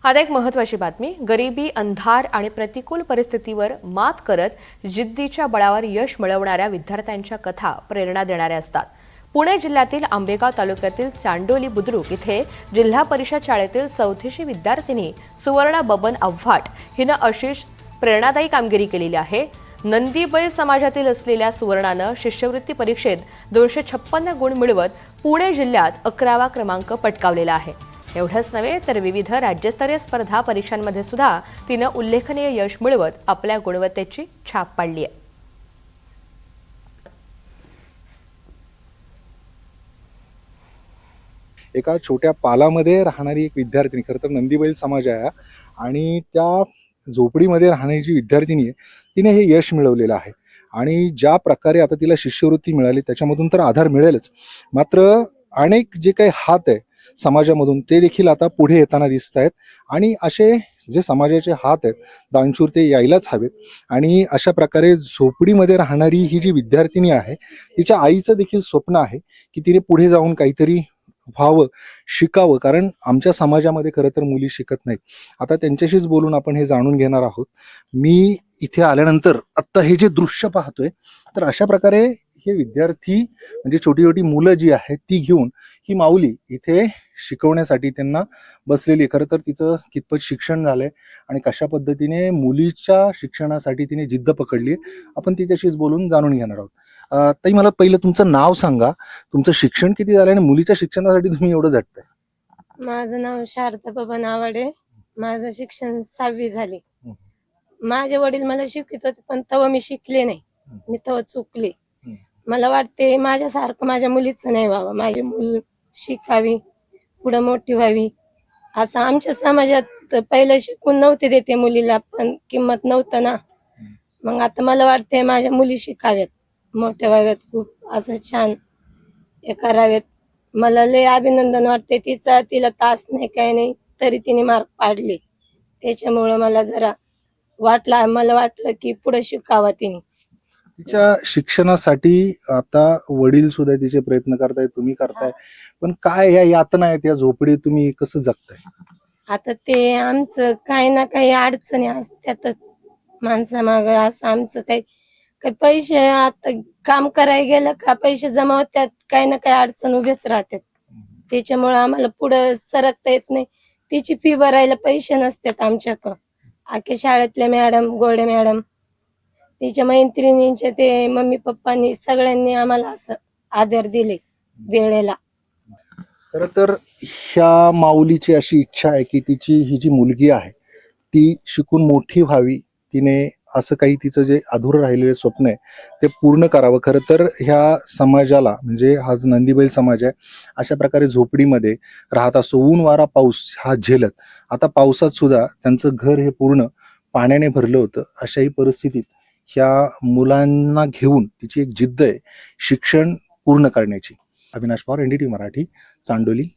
आता एक महत्त्वाची बातमी। गरिबी, अंधार आणि प्रतिकूल परिस्थितीवर मात करत जिद्दीच्या बळावर यश मिळवणाऱ्या विद्यार्थ्यांच्या कथा प्रेरणा देणाऱ्या असतात। पुणे जिल्ह्यातील आंबेगाव तालुक्यातील चांडोली बुद्रुक इथे जिल्हा परिषद शाळेतील चौथीची विद्यार्थिनी सुवर्णा बबन आव्हाट हिनं अशीच प्रेरणादायी कामगिरी केलेली आहे। नंदी बैल समाजातील असलेल्या सुवर्णानं शिष्यवृत्ती परीक्षेत 256 गुण मिळवत पुणे जिल्ह्यात 11वा क्रमांक पटकावलेला आहे। एवढंच नव्हे तर विविध राज्यस्तरीय स्पर्धा परीक्षांमध्ये सुद्धा तिनं उल्लेखनीय यश मिळवत आपल्या गुणवत्तेची छाप पाडली आहे। एका छोट्या पालामध्ये राहणारी एक विद्यार्थिनी, खरं तर नंदीबैल समाज आहे आणि त्या झोपडीमध्ये राहणारी जी विद्यार्थिनी आहे तिने हे यश मिळवलेलं आहे। आणि ज्या प्रकारे आता तिला शिष्यवृत्ती मिळाली त्याच्यामधून तर आधार मिळेलच, मात्र अनेक जे काही हात आहे समाजामधून ते देखील आता पुढे येताना दिसत आहेत। आणि असे जे समाजाचे हात आहेत दानशूर ते यायलाच हवेत। आणि अशा प्रकारे झोपडीमध्ये राहणारी ही जी विद्यार्थिनी आहे तिच्या आईचं देखील स्वप्न आहे की तिने पुढे जाऊन काहीतरी व्हावं, शिकावं, कारण आमच्या समाजामध्ये खरं तर मुली शिकत नाहीत। आता त्यांच्याशीच बोलून आपण हे जाणून घेणार आहोत। मी इथे आल्यानंतर आत्ता हे जे दृश्य पाहतोय तर अशा प्रकारे हे विद्यार्थी म्हणजे छोटी छोटी मुलं जी आहेत ती घेऊन ही माऊली इथे शिकवण्यासाठी त्यांना बसलेली आहे। खरं तर तिचं कितपत शिक्षण झालंय आणि कशा पद्धतीने मुलीच्या शिक्षणासाठी तिने जिद्द पकडली आपण तिच्याशीच बोलून जाणून घेणार आहोत। ताई, मला पहिलं तुमचं नाव सांगा, तुमचं शिक्षण किती झालं आणि मुलीच्या शिक्षणासाठी तुम्ही एवढं झटताय? माझं नाव शारदा बबन आवाडे। माझं शिक्षण 6वी झाले। माझे वडील मला शिकवत होते पण तेव्हा मी शिकले नाही, मी तेव्हा चुकले। मला वाटते माझ्यासारखं माझ्या मुलीचं नाही व्हावं, माझी मूल शिकावी, पुढे मोठी व्हावी, असं आमच्या समाजात पहिलं शिकून नव्हते देते मुलीला, पण किंमत नव्हतं ना। मग आता मला वाटते माझ्या मुली शिकाव्यात, मोठ्या व्हाव्यात, खूप असं छान हे करावेत। मला लय अभिनंदन वाटते तिला तास नाही काही नाही तरी तिने मार्क पाडले। त्याच्यामुळे मला वाटलं की पुढे शिकावं तिने। तिच्या शिक्षणासाठी आता वडील सुद्धा तिचे प्रयत्न करताय, तुम्ही करताय, पण काय या यातना आहेत या झोपडीत, तुम्ही कसं जगताय? आता ते आमचं काही ना काही अडचणी असतातच माणसामाग, असं आमचं काही काही पैसे आता काम करायला गेलं का पैसे जमा होतात, काही ना काही अडचण उभेच राहतात। त्याच्यामुळे आम्हाला पुढे सरकता येत नाही। तिची फी भरायला पैसे नसतात आमच्याकडं। आखे शाळेतले मॅडम, गोडे मॅडम, तिच्या मैत्रिणींचे ते मम्मी पप्पांनी सगळ्यांनी आम्हाला असं आदर दिले वेळेला। खरं तर ह्या माऊलीची अशी इच्छा आहे की तिची ही जी मुलगी आहे ती शिकून मोठी व्हावी, तिने असं काही तिचं जे अधुरं राहिलेलं स्वप्न आहे ते पूर्ण करावं। खरं तर ह्या समाजाला म्हणजे हा जो नंदीबैल समाज आहे अशा प्रकारे झोपडीमध्ये राहत असतो, ऊन वारा पाऊस हा झेलत। आता पावसात सुद्धा त्यांचं घर हे पूर्ण पाण्याने भरलं होतं। अशाही परिस्थितीत ह्या मुलांना घेऊन तिची एक जिद्द आहे शिक्षण पूर्ण करण्याची। अविनाश पवार, NDTV मराठी, चांडोली।